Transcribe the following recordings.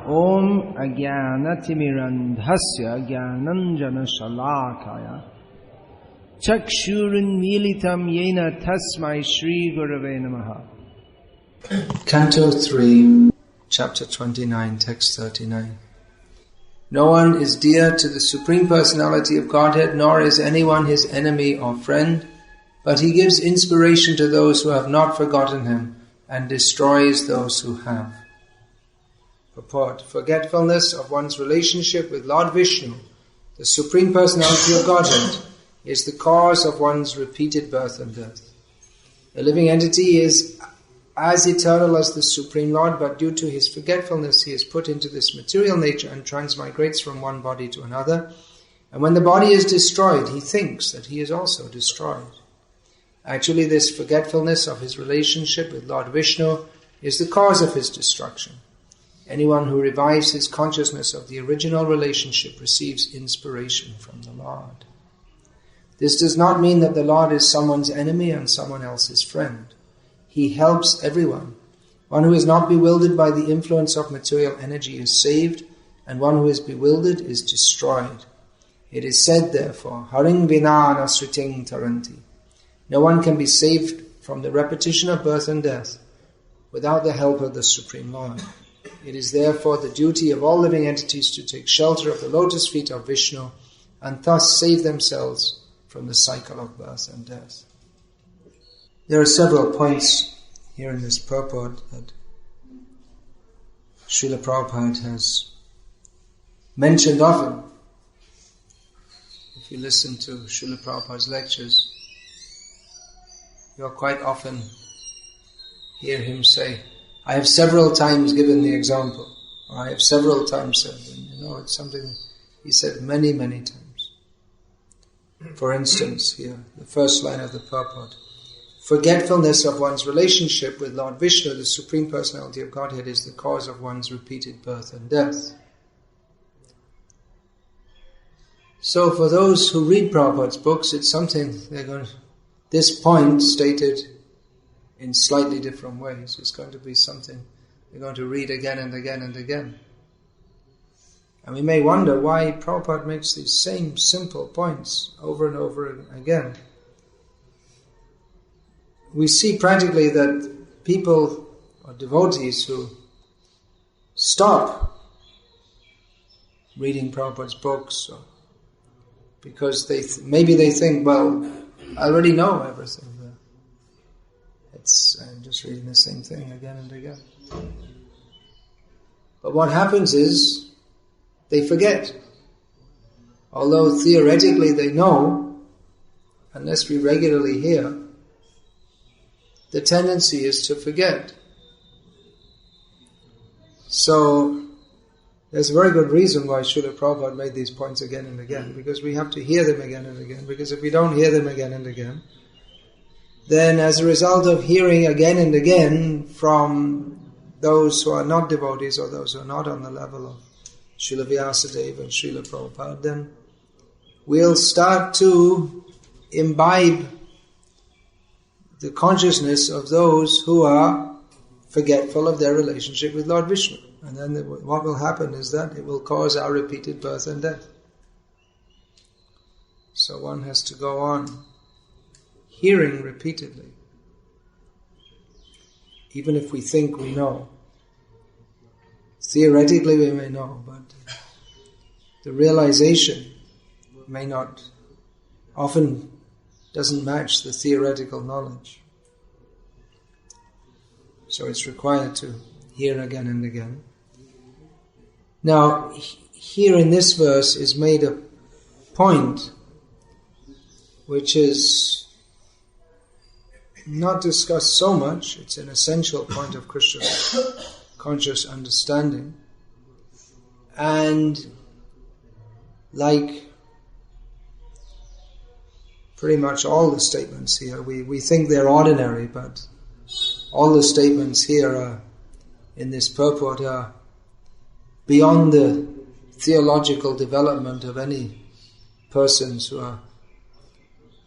Om Ajnanatimirandhasya Jnananjana Shalakaya Chakshurunmilitam Yena Tasmai Shri Gurave Namaha. Canto 3, Chapter 29, Text 39. No one is dear to the Supreme Personality of Godhead, nor is anyone his enemy or friend, but he gives inspiration to those who have not forgotten him and destroys those who have. Purport: forgetfulness of one's relationship with Lord Vishnu, the Supreme Personality of Godhead, is the cause of one's repeated birth and death. A living entity is as eternal as the Supreme Lord, but due to his forgetfulness he is put into this material nature and transmigrates from one body to another. And when the body is destroyed, he thinks that he is also destroyed. Actually, this forgetfulness of his relationship with Lord Vishnu is the cause of his destruction. Anyone who revives his consciousness of the original relationship receives inspiration from the Lord. This does not mean that the Lord is someone's enemy and someone else's friend. He helps everyone. One who is not bewildered by the influence of material energy is saved, and one who is bewildered is destroyed. It is said, therefore, Haring Vinana Sriting Taranti. No one can be saved from the repetition of birth and death without the help of the Supreme Lord. It is therefore the duty of all living entities to take shelter of the lotus feet of Vishnu and thus save themselves from the cycle of birth and death. There are several points here in this purport that Srila Prabhupada has mentioned often. If you listen to Srila Prabhupada's lectures, you'll quite often hear him say, I have several times given the example, or I have several times said, and it's something he said many, many times. For instance, here, the first line of the purport, forgetfulness of one's relationship with Lord Vishnu, the Supreme Personality of Godhead, is the cause of one's repeated birth and death. So for those who read Prabhupada's books, it's something this point stated in slightly different ways. It's going to be something they're going to read again and again and again. And we may wonder why Prabhupada makes these same simple points over and over again. We see practically that people or devotees who stop reading Prabhupada's books because maybe they think, well, I already know everything. I'm just reading the same thing again and again. But what happens is they forget. Although theoretically they know, unless we regularly hear, the tendency is to forget. So, there's a very good reason why Srila Prabhupada made these points again and again, because we have to hear them again and again, because if we don't hear them again and again, then as a result of hearing again and again from those who are not devotees or those who are not on the level of Srila Vyasadeva and Srila Prabhupada, then we'll start to imbibe the consciousness of those who are forgetful of their relationship with Lord Vishnu. And then what will happen is that it will cause our repeated birth and death. So one has to go on hearing repeatedly. Even if we think we know. Theoretically we may know, but the realization may not, often doesn't match the theoretical knowledge. So it's required to hear again and again. Now, here in this verse is made a point which is not discussed so much. It's an essential point of Christian conscious understanding. And like pretty much all the statements here, we think they're ordinary, but all the statements here are, in this purport, are beyond the theological development of any persons who are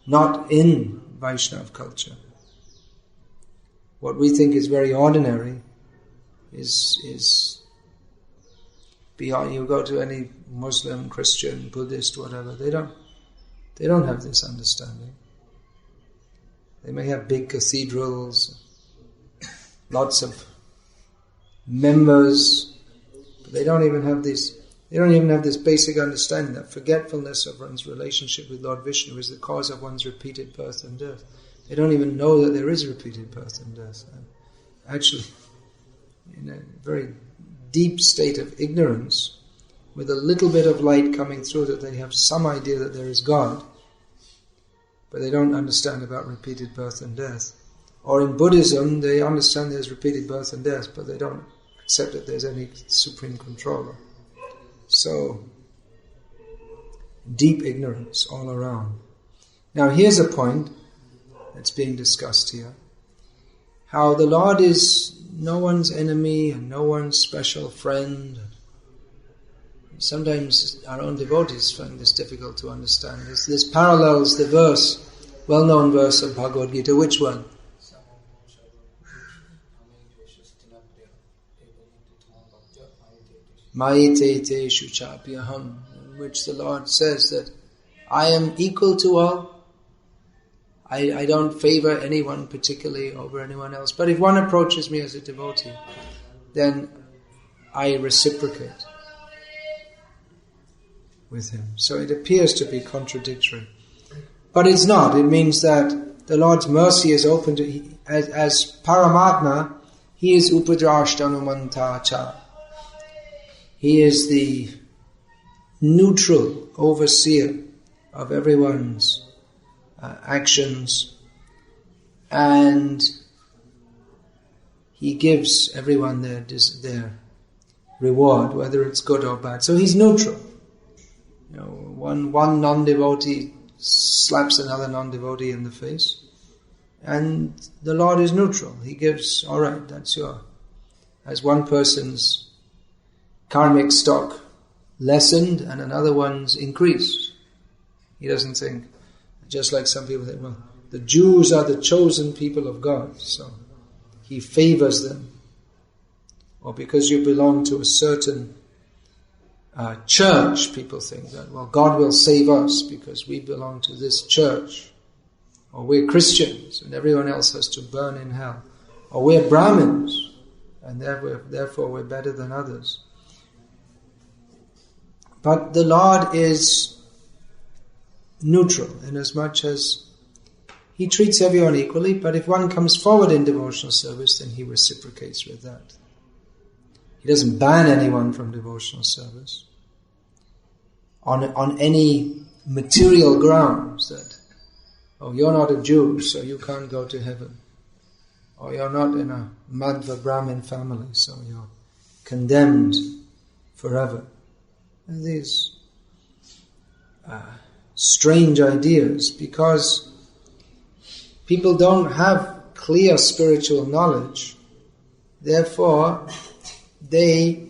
not in Vaishnava culture. What we think is very ordinary is beyond, you go to any Muslim, Christian, Buddhist, whatever, they don't have this understanding. They may have big cathedrals, lots of members, but they don't even have this basic understanding that forgetfulness of one's relationship with Lord Vishnu is the cause of one's repeated birth and death. They don't even know that there is repeated birth and death. And actually, in a very deep state of ignorance, with a little bit of light coming through, that they have some idea that there is God, but they don't understand about repeated birth and death. Or in Buddhism, they understand there's repeated birth and death, but they don't accept that there's any supreme controller. So, deep ignorance all around. Now here's a point that's being discussed here. How the Lord is no one's enemy and no one's special friend. Sometimes our own devotees find this difficult to understand. This parallels the verse, well-known verse of Bhagavad-gita. Which one? Mayite te shuchapyaham, in which the Lord says that I am equal to all. I don't favor anyone particularly over anyone else. But if one approaches me as a devotee, then I reciprocate with him. So it appears to be contradictory. But it's not. It means that the Lord's mercy is open to, as Paramatma, He is Upadrashtanumantacha. He is the neutral overseer of everyone's actions, and He gives everyone their reward, whether it's good or bad. So He's neutral. You know, one non-devotee slaps another non-devotee in the face, and the Lord is neutral. He gives, all right, that's as one person's karmic stock lessened and another one's increased. He doesn't think, just like some people think, well, the Jews are the chosen people of God, so He favors them. Or because you belong to a certain church, people think that, well, God will save us because we belong to this church. Or we're Christians and everyone else has to burn in hell. Or we're Brahmins and therefore we're better than others. But the Lord is neutral in as much as He treats everyone equally, but if one comes forward in devotional service, then He reciprocates with that. He doesn't ban anyone from devotional service on any material grounds that, oh, you're not a Jew, so you can't go to heaven. Or you're not in a Madhva Brahmin family, so you're condemned forever. And these strange ideas, because people don't have clear spiritual knowledge, therefore they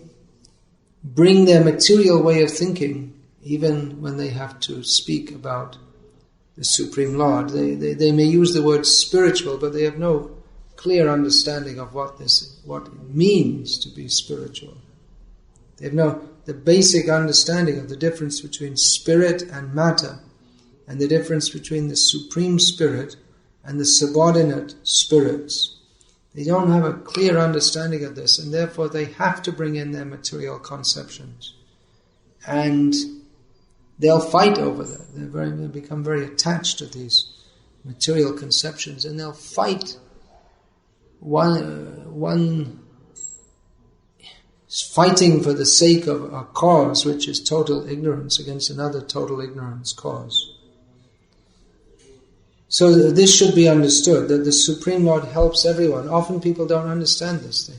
bring their material way of thinking even when they have to speak about the Supreme Lord. They may use the word spiritual, but they have no clear understanding of what it means to be spiritual. They have the basic understanding of the difference between spirit and matter, and the difference between the Supreme Spirit and the subordinate spirits. They don't have a clear understanding of this, and therefore they have to bring in their material conceptions. And they'll fight over that. They become very attached to these material conceptions, and they'll fight. One is fighting for the sake of a cause which is total ignorance against another total ignorance cause. So this should be understood, that the Supreme Lord helps everyone. Often people don't understand this.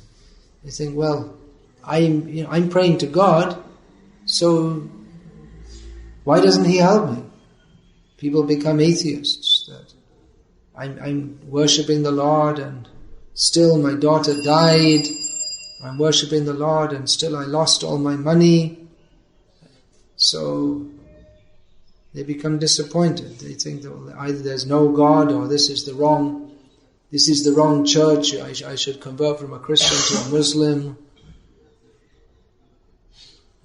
They think, well, I'm praying to God, so why doesn't He help me? People become atheists, that I'm worshipping the Lord and still my daughter died. I'm worshipping the Lord and still I lost all my money. So they become disappointed. They think that either there's no God or this is the wrong church. I should convert from a Christian to a Muslim.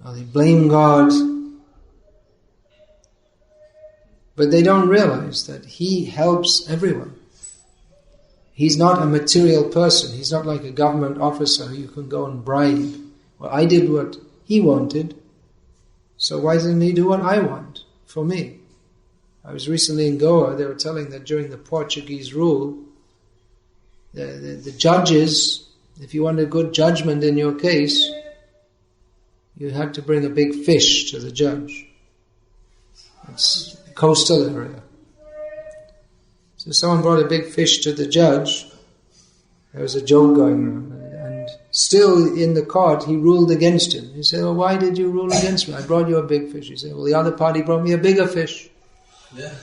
or they blame God. But they don't realize that He helps everyone. He's not a material person. He's not like a government officer who you can go and bribe. Well, I did what He wanted, so why doesn't He do what I want for me? I was recently in Goa. They were telling that during the Portuguese rule, the judges, if you want a good judgment in your case, you had to bring a big fish to the judge. It's a coastal area. So someone brought a big fish to the judge. There was a joke going around. And still in the court, he ruled against him. He said, well, why did you rule against me? I brought you a big fish. He said, well, the other party brought me a bigger fish. Yeah.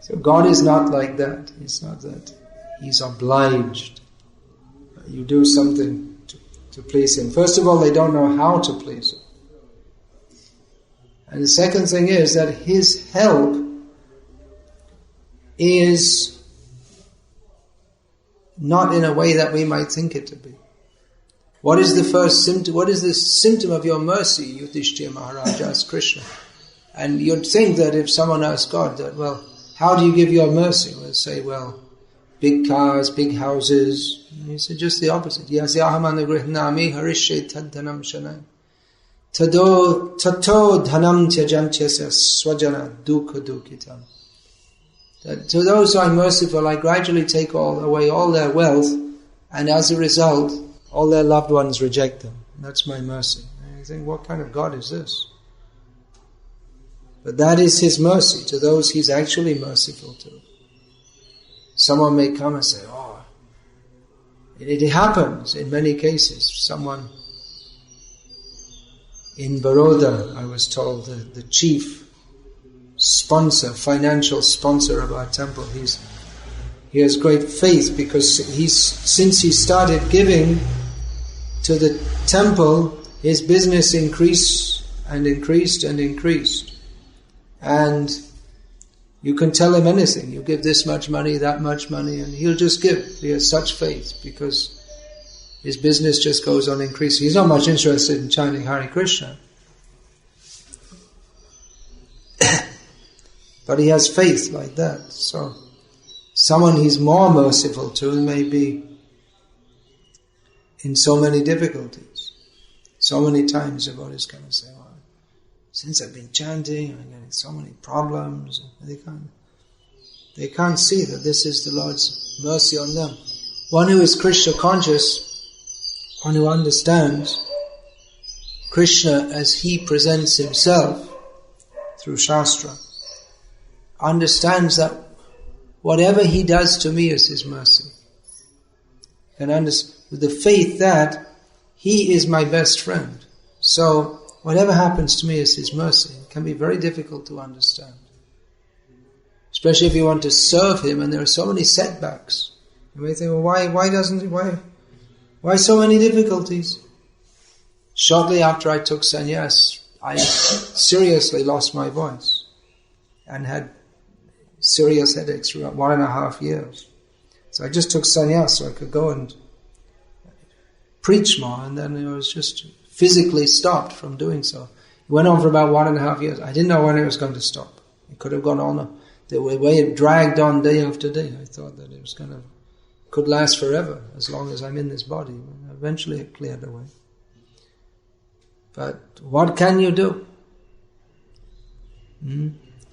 So God is not like that. It's not that He's obliged. You do something to please Him. First of all, they don't know how to please Him. And the second thing is that His help is not in a way that we might think it to be. What is the first symptom? What is the symptom of your mercy, Yudhishthira Maharaj asked Krishna? And you'd think that if someone asked God that, well, how do you give your mercy? We'll say, well, big cars, big houses. And he said just the opposite. Yasyaham anugrihnami harishe tad dhanam shanam. Tato dhanam tyajantyasya swajana dukha dukitam. That to those who are merciful, I gradually take away all their wealth, and as a result, all their loved ones reject them. That's my mercy. And you think, what kind of God is this? But that is His mercy to those He's actually merciful to. Someone may come and say, oh, it happens in many cases. Someone in Baroda, I was told, the chief sponsor, financial sponsor of our temple, he has great faith because since he started giving to the temple, his business increased and increased and increased. And you can tell him anything. You give this much money, that much money, and he'll just give. He has such faith because his business just goes on increasing. He's not much interested in chanting Hare Krishna. But he has faith like that. So someone he's more merciful to may be in so many difficulties. So many times the God is going to say, well, since I've been chanting, I'm getting so many problems. They can't see that this is the Lord's mercy on them. One who is Krishna conscious, one who understands Krishna as He presents Himself through Shastra, understands that whatever He does to me is His mercy. And with the faith that He is my best friend. So whatever happens to me is His mercy. It can be very difficult to understand. Especially if you want to serve Him and there are so many setbacks. You may think, well, why so many difficulties? Shortly after I took sannyas, I seriously lost my voice and had serious headaches for about 1.5 years. So I just took sannyas so I could go and preach more, and then I was just physically stopped from doing so. It went on for about 1.5 years. I didn't know when it was going to stop. It could have gone on the way it dragged on day after day. I thought that it was could last forever as long as I'm in this body. Eventually it cleared away. But what can you do?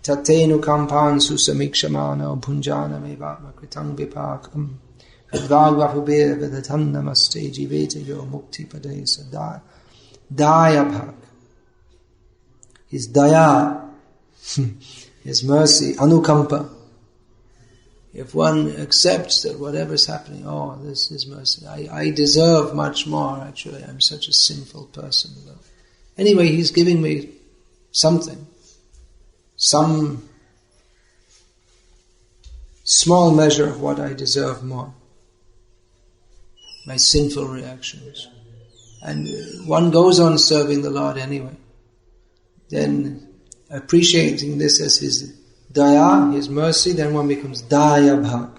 Tatenu kampan susamikshmano bhunjana mevatma kritang vipakam vidvagvapubir vidatam namaste jivete yo mukti padesa daya bhak. His daya, His mercy, anukampa. If one accepts that whatever's happening, this is mercy. I deserve much more, actually. I'm such a sinful person. But anyway, He's giving me something. Some small measure of what I deserve more. My sinful reactions. And one goes on serving the Lord anyway. Then appreciating this as His daya, His mercy, then one becomes daya bhak.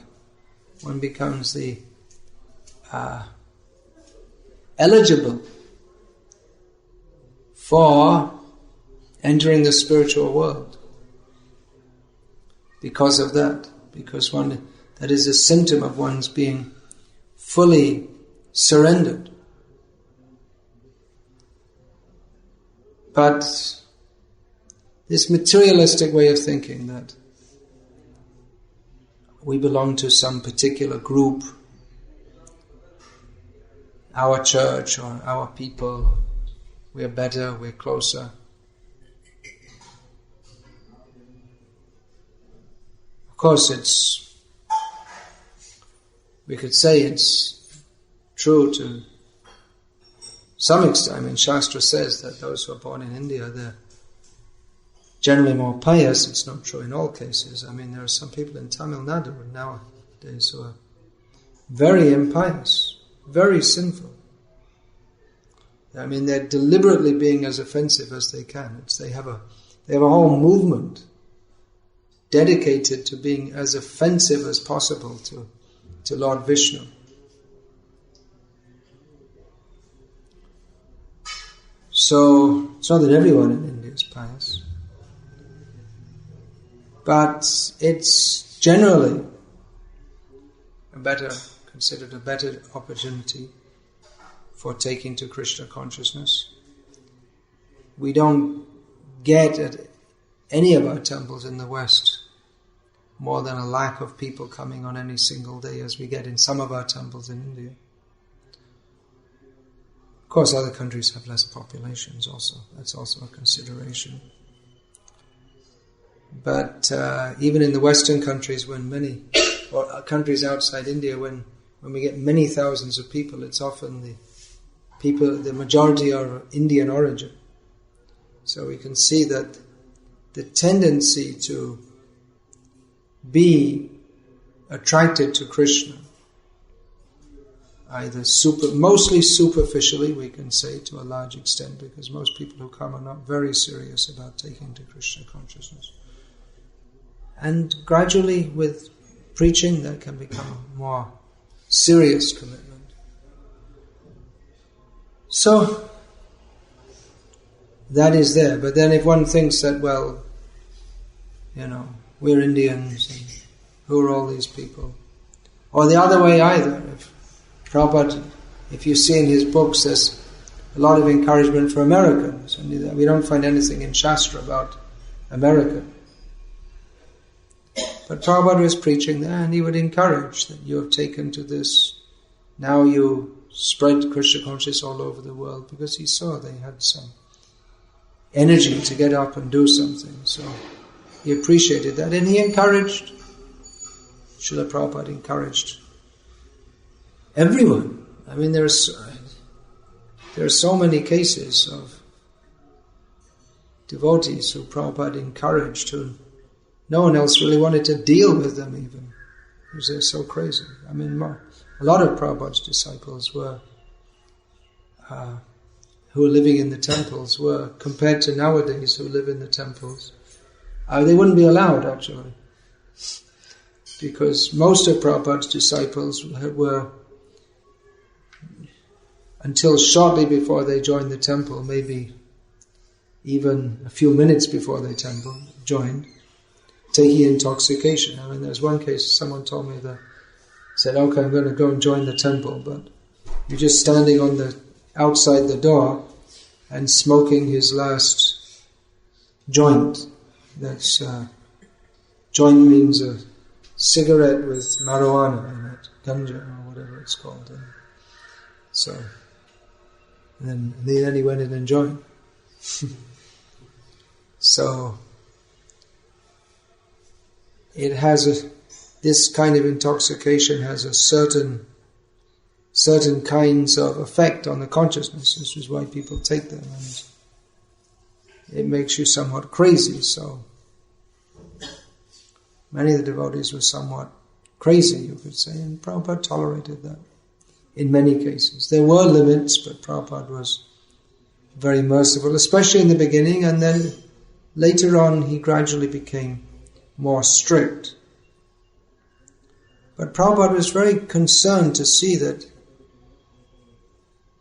One becomes the eligible for entering the spiritual world because of that. Because that is a symptom of one's being fully surrendered. But this materialistic way of thinking that we belong to some particular group, our church or our people, we're better, we're closer. Of course, we could say it's true to some extent. I mean, Shastra says that those who are born in India, they're generally more pious. It's not true in all cases. I mean, there are some people in Tamil Nadu nowadays who are very impious, very sinful. I mean, they're deliberately being as offensive as they can. They have a whole movement dedicated to being as offensive as possible to Lord Vishnu. So it's not that everyone in India is pious, but it's generally considered a better opportunity for taking to Krishna consciousness. We don't get at any of our temples in the West more than 1 lakh of people coming on any single day as we get in some of our temples in India. Of course, other countries have less populations also. That's also a consideration. But even in the Western countries, or countries outside India, when we get many thousands of people, it's often the majority are of Indian origin. So we can see that the tendency to be attracted to Krishna, either mostly superficially, we can say to a large extent, because most people who come are not very serious about taking to Krishna consciousness. And gradually, with preaching, that can become a more serious commitment. So, that is there. But then if one thinks that, well, we're Indians, and who are all these people? Or the other way either. Prabhupada, if you see in his books, there's a lot of encouragement for Americans. And we don't find anything in Shastra about America. But Prabhupada was preaching there, and he would encourage that you have taken to this. Now you spread Krishna consciousness all over the world, because he saw they had some energy to get up and do something. So he appreciated that, and he encouraged. Srila Prabhupada encouraged everyone. I mean, there are so many cases of devotees who Prabhupada encouraged, who no one else really wanted to deal with them even, because they're so crazy. I mean, a lot of Prabhupada's disciples who were living in the temples were, compared to nowadays who live in the temples, they wouldn't be allowed actually. Because most of Prabhupada's disciples were, until shortly before they joined the temple, maybe even a few minutes before they joined, taking intoxication. I mean, there's one case, someone told me that, said, okay, I'm going to go and join the temple, but you're just standing outside the door and smoking his last joint. That's, joint means a cigarette with marijuana in it, ganja or whatever it's called. And then he went in and joined. So it has this kind of intoxication has a certain kinds of effect on the consciousness. This is why people take them, and it makes you somewhat crazy. So many of the devotees were somewhat crazy, you could say, and Prabhupada tolerated that in many cases. There were limits, but Prabhupada was very merciful, especially in the beginning, and then later on he gradually became more strict. But Prabhupada was very concerned to see that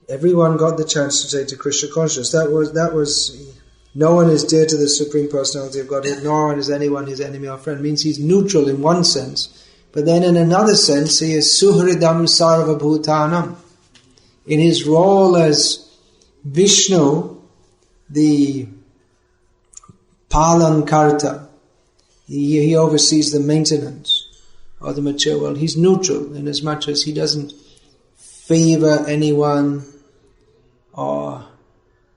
everyone got the chance to take to Krishna consciousness. That was no one is dear to the Supreme Personality of Godhead, nor is anyone his enemy or friend. Means he's neutral in one sense, but then in another sense he is suhridam sarvabhutanam. In his role as Vishnu, the palankarta, he oversees the maintenance of the mature world. He's neutral in as much as he doesn't favor anyone, or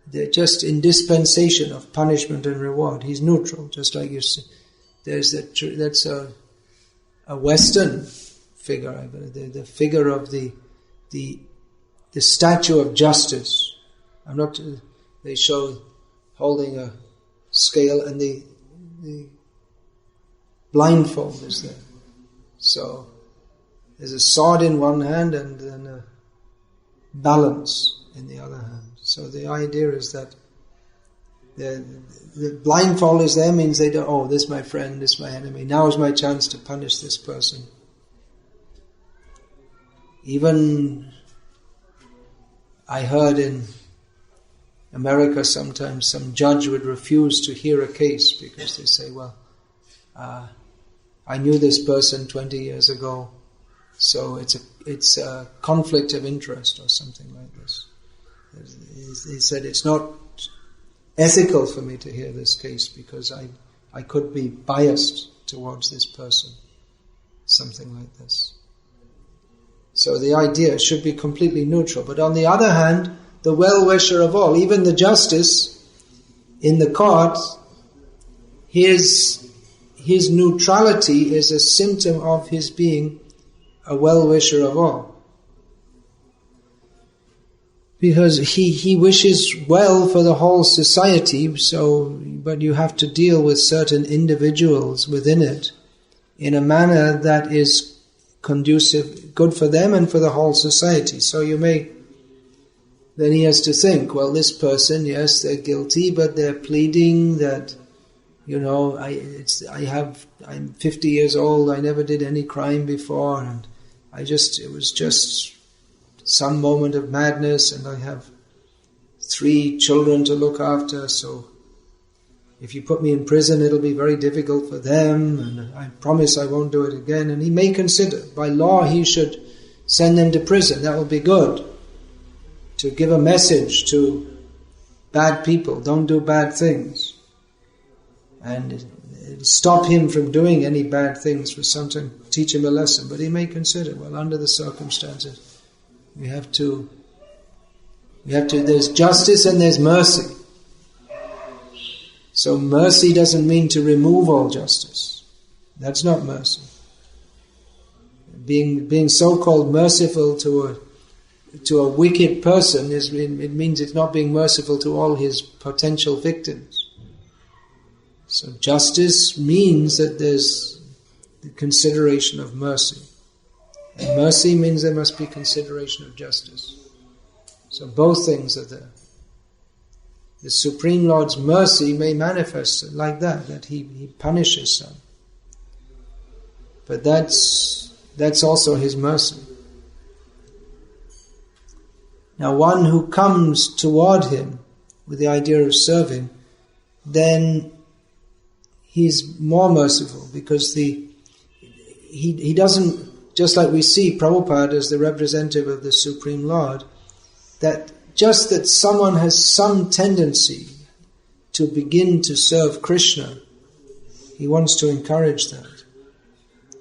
they're just in dispensation of punishment and reward. He's neutral, just like you see. That's a Western figure, I believe, the figure of the statue of justice. They show holding a scale and the blindfold is there. So there's a sword in one hand and then a balance in the other hand. So the idea is that the blindfold is there, means they don't, this is my friend, this is my enemy, now is my chance to punish this person. Even I heard in America sometimes some judge would refuse to hear a case because they say, I knew this person 20 years ago, so it's a conflict of interest or something like this. He said it's not ethical for me to hear this case because I could be biased towards this person, something like this. So the idea should be completely neutral. But on the other hand, the well-wisher of all, even the justice in the court, his neutrality is a symptom of his being a well-wisher of all. Because he wishes well for the whole society, but you have to deal with certain individuals within it in a manner that is conducive, good for them and for the whole society. So then he has to think, this person, yes, they're guilty, but they're pleading that, I'm 50 years old, I never did any crime before, and it was just some moment of madness, and I have 3 children to look after, so if you put me in prison, it'll be very difficult for them, and I promise I won't do it again. And he may consider, by law, he should send them to prison. That would be good. To give a message to bad people, don't do bad things. And stop him from doing any bad things for something, teach him a lesson. But he may consider, under the circumstances, there's justice and there's mercy. So mercy doesn't mean to remove all justice. That's not mercy. Being so-called merciful to a wicked person it means it's not being merciful to all his potential victims. So justice means that there's the consideration of mercy. And mercy means there must be consideration of justice. So both things are there. The Supreme Lord's mercy may manifest like that he punishes some. But that's also his mercy. Now one who comes toward him with the idea of serving, then he's more merciful because he doesn't, just like we see Prabhupada as the representative of the Supreme Lord, that just that someone has some tendency to begin to serve Krishna, he wants to encourage that.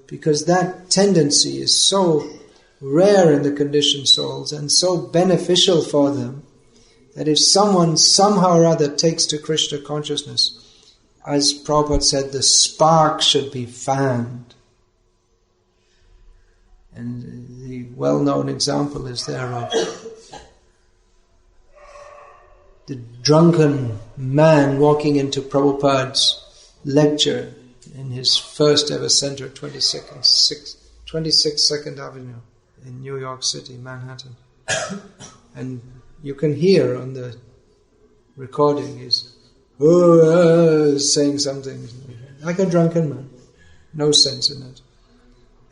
Because that tendency is so rare in the conditioned souls and so beneficial for them that if someone somehow or other takes to Krishna consciousness, as Prabhupada said, the spark should be fanned. And the well-known example is there of the drunken man walking into Prabhupada's lecture in his first ever center, 26th 2nd Avenue in New York City, Manhattan. And you can hear on the recording he's saying something like a drunken man. No sense in it.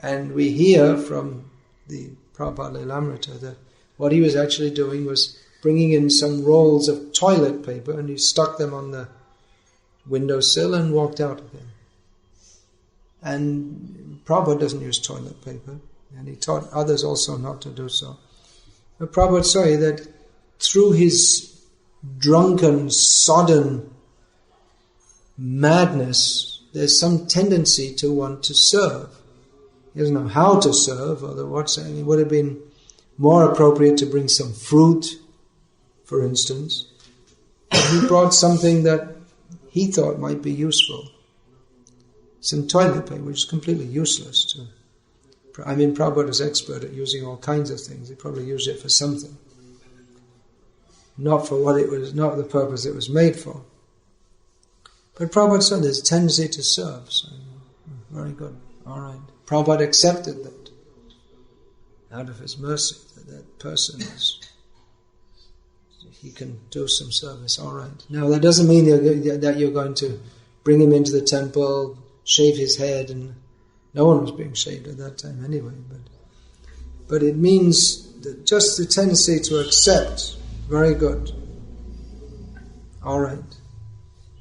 And we hear from the Prabhupada Lilamrita that What he was actually doing was bringing in some rolls of toilet paper and he stuck them on the windowsill and walked out again. And Prabhupada doesn't use toilet paper, and he taught others also not to do so. But Prabhupada saw that through his drunken, sodden madness, there's some tendency to want to serve. He doesn't know how to serve, or it would have been more appropriate to bring some fruit, for instance. But he brought something that he thought might be useful. Some toilet paper, which is completely useless. Prabhupada is expert at using all kinds of things. He probably used it for something. Not for what it was, not the purpose it was made for. But Prabhupada said there's a tendency to serve. So, very good. All right. Prabhupada accepted that out of his mercy, that person he can do some service. All right. Now that doesn't mean that you're going to bring him into the temple, shave his head, and no one was being shaved at that time anyway. But it means that just the tendency to accept. Very good. All right.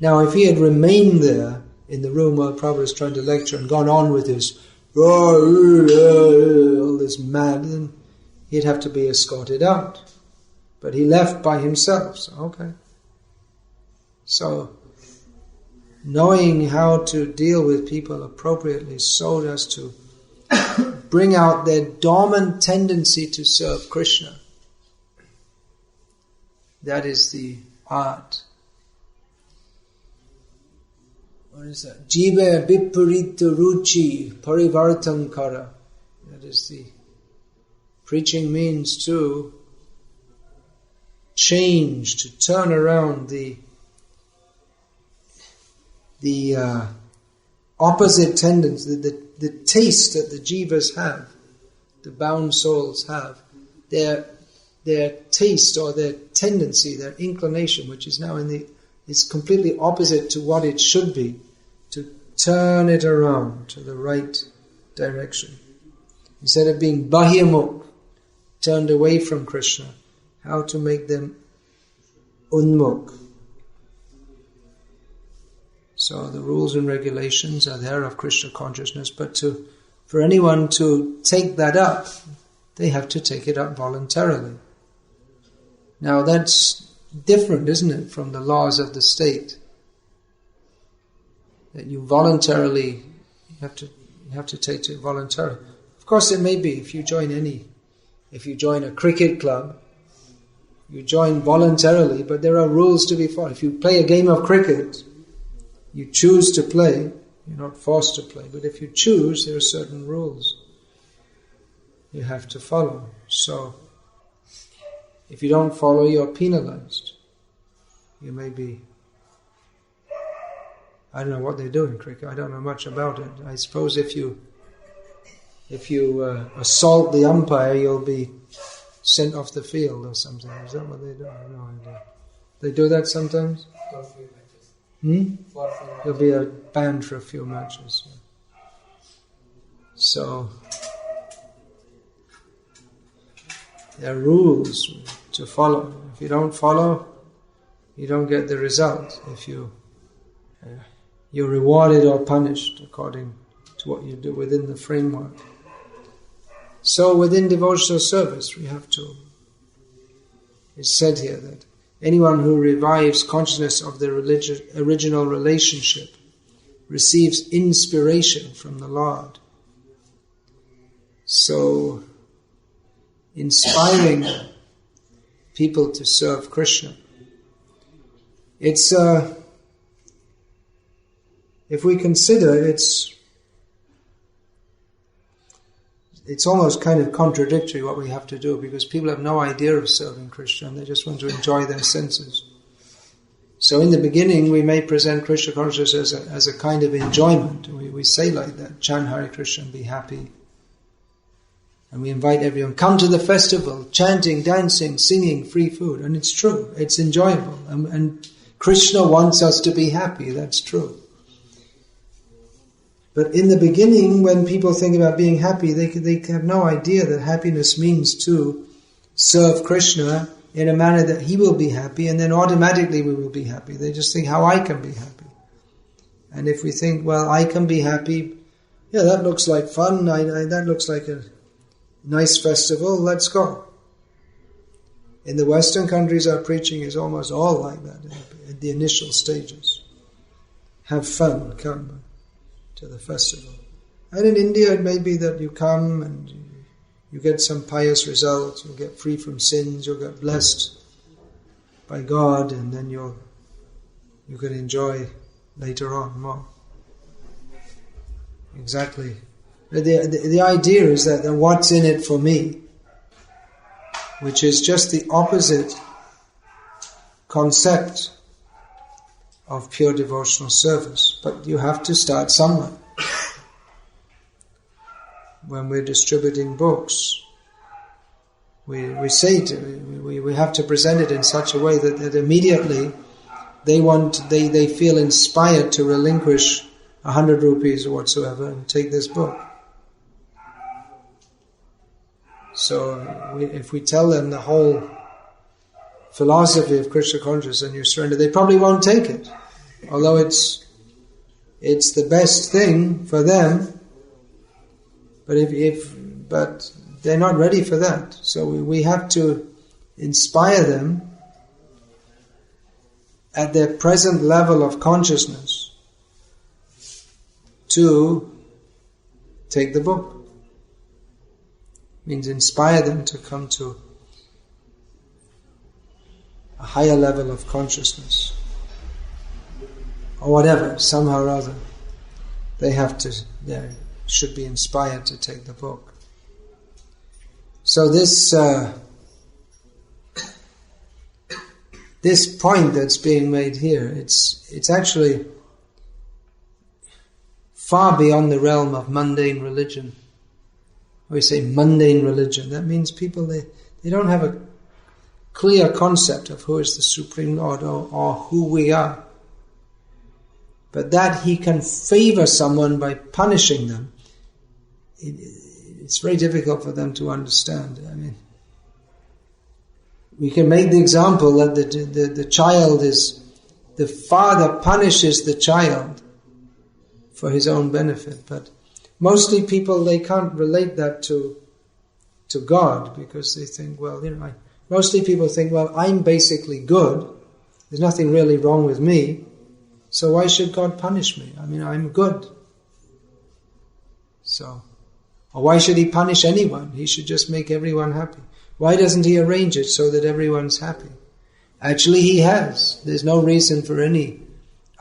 Now, if he had remained there in the room while Prabhupada was trying to lecture and gone on with his all this mad, then he'd have to be escorted out. But he left by himself. So, okay. So, knowing how to deal with people appropriately so as to bring out their dormant tendency to serve Krishna. That is the art. What is that? Jiva viparita ruchi parivartankara. That is the preaching means to change, to turn around the opposite tendency, the taste that the jivas have, the bound souls have, their taste or their tendency, their inclination, which is now is completely opposite to what it should be, to turn it around to the right direction. Instead of being bahyamukh, turned away from Krishna, how to make them unmukh. So the rules and regulations are there of Krishna consciousness, but for anyone to take that up, they have to take it up voluntarily. Now that's different, isn't it, from the laws of the state? That you voluntarily have to take it voluntarily. Of course, it may be if you join a cricket club, you join voluntarily, but there are rules to be followed. If you play a game of cricket, you choose to play, you're not forced to play, but if you choose, there are certain rules you have to follow. So, if you don't follow, you're penalized. You may be, I don't know what they do in cricket, I don't know much about it. I suppose if you assault the umpire, you'll be sent off the field or something. Is that what they do? I have no idea. They do that sometimes? There'll be a ban for a few matches. So, there are rules to follow. If you don't follow, you don't get the result. If you're rewarded or punished according to what you do within the framework. So within devotional service, it's said here that anyone who revives consciousness of the original relationship receives inspiration from the Lord. So, inspiring people to serve Krishna. It's, if we consider, it's almost kind of contradictory what we have to do, because people have no idea of serving Krishna and they just want to enjoy their senses. So in the beginning we may present Krishna consciousness as a kind of enjoyment. We say like that, chant Hare Krishna and be happy. And we invite everyone, come to the festival, chanting, dancing, singing, free food. And it's true, it's enjoyable. And Krishna wants us to be happy, that's true. But in the beginning, when people think about being happy, they have no idea that happiness means to serve Krishna in a manner that he will be happy, and then automatically we will be happy. They just think how I can be happy. And if we think, well, I can be happy, yeah, that looks like fun, that looks like a nice festival, let's go. In the Western countries, our preaching is almost all like that at the initial stages. Have fun, come to the festival. And in India, it may be that you come and you get some pious results, you'll get free from sins, you'll get blessed by God, and then you can enjoy later on more. Exactly. The idea is that what's in it for me, which is just the opposite concept of pure devotional service. But you have to start somewhere. When we're distributing books, we say we have to present it in such a way that immediately they feel inspired to relinquish 100 rupees or whatsoever and take this book. So if we tell them the whole philosophy of Krishna consciousness and you surrender, they probably won't take it. Although it's the best thing for them, but they're not ready for that. So we have to inspire them at their present level of consciousness to take the book. Means inspire them to come to a higher level of consciousness. Or whatever, somehow or other. They should be inspired to take the book. So this point that's being made here, it's actually far beyond the realm of mundane religion. We say mundane religion. That means people, they don't have a clear concept of who is the Supreme Lord or who we are. But that he can favor someone by punishing them, it's very difficult for them to understand. I mean, we can make the example that the child the father punishes the child for his own benefit, but mostly people, they can't relate that to God, because they think, well, mostly people think, well, I'm basically good, there's nothing really wrong with me, so why should God punish me? I mean, I'm good. So, or why should he punish anyone? He should just make everyone happy. Why doesn't he arrange it so that everyone's happy? Actually, he has. There's no reason for any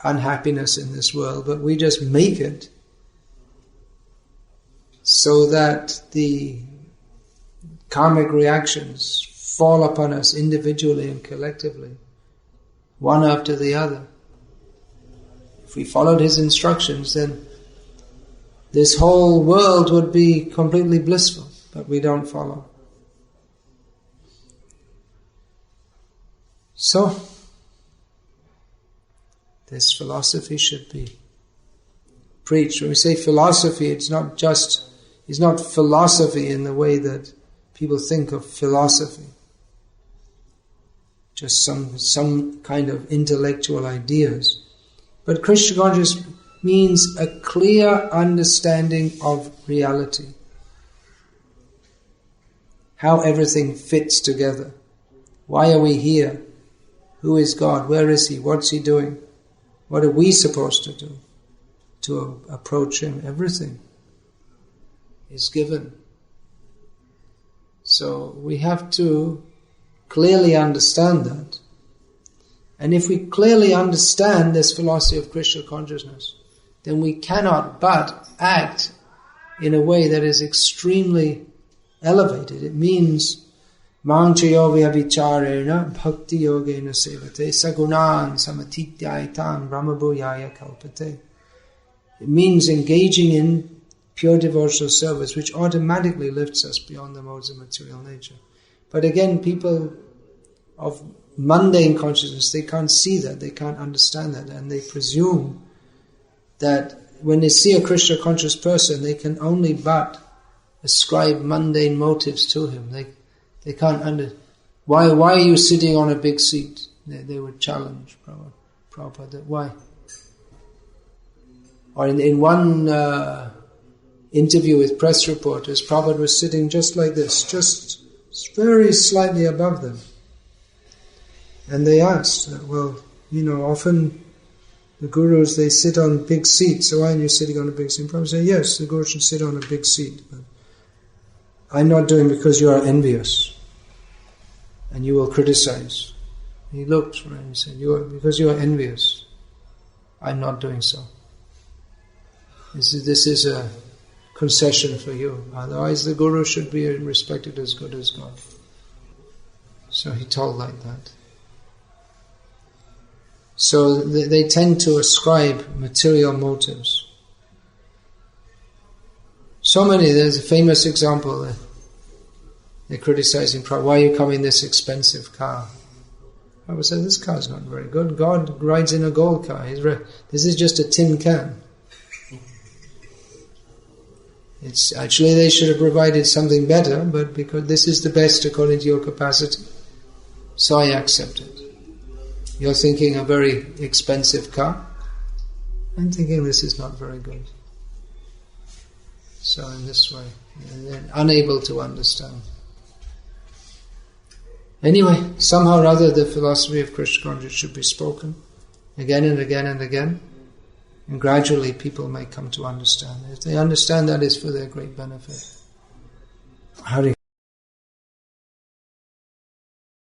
unhappiness in this world, but we just make it so that the karmic reactions fall upon us individually and collectively, one after the other. If we followed his instructions, then this whole world would be completely blissful, but we don't follow. So, this philosophy should be preached. When we say philosophy, it's not philosophy in the way that people think of philosophy. Just some kind of intellectual ideas. But Krishna consciousness means a clear understanding of reality. How everything fits together. Why are we here? Who is God? Where is He? What's He doing? What are we supposed to do to approach Him? Everything is given. So we have to clearly understand that. And if we clearly understand this philosophy of Krishna consciousness, then we cannot but act in a way that is extremely elevated. It means Mangchayo vyabhicharena bhakti yogena sevate sagunan samatityaitam brahmabhuyaya kalpate. It means engaging in pure devotional service, which automatically lifts us beyond the modes of material nature. But again, people of mundane consciousness, they can't see that, they can't understand that, and they presume that when they see a Krishna conscious person, they can only but ascribe mundane motives to him. They They can't understand. Why are you sitting on a big seat? They would challenge Prabhupada. Why? Or in one interview with press reporters, Prabhupada was sitting just like this, just very slightly above them. And they asked, often the gurus, they sit on big seats, so why are you sitting on a big seat? Prabhupada said, yes, the guru should sit on a big seat, but I'm not doing because you are envious and you will criticize. He looked and he said, because you are envious, I'm not doing so. This is a concession for you. Otherwise the guru should be respected as good as God. So he told like that. So they tend to ascribe material motives. So many, there's a famous example. They're criticizing Prabhupada, why are you coming in this expensive car? Prabhupada said, this car is not very good. God rides in a gold car. This is just a tin can. It's actually they should have provided something better, but because this is the best according to your capacity, so I accept it. You're thinking a very expensive car. I'm thinking this is not very good. So in this way, they're unable to understand. Anyway, somehow or other the philosophy of Krishna consciousness should be spoken again and again and again, and gradually people may come to understand. If they understand, that is for their great benefit. Hari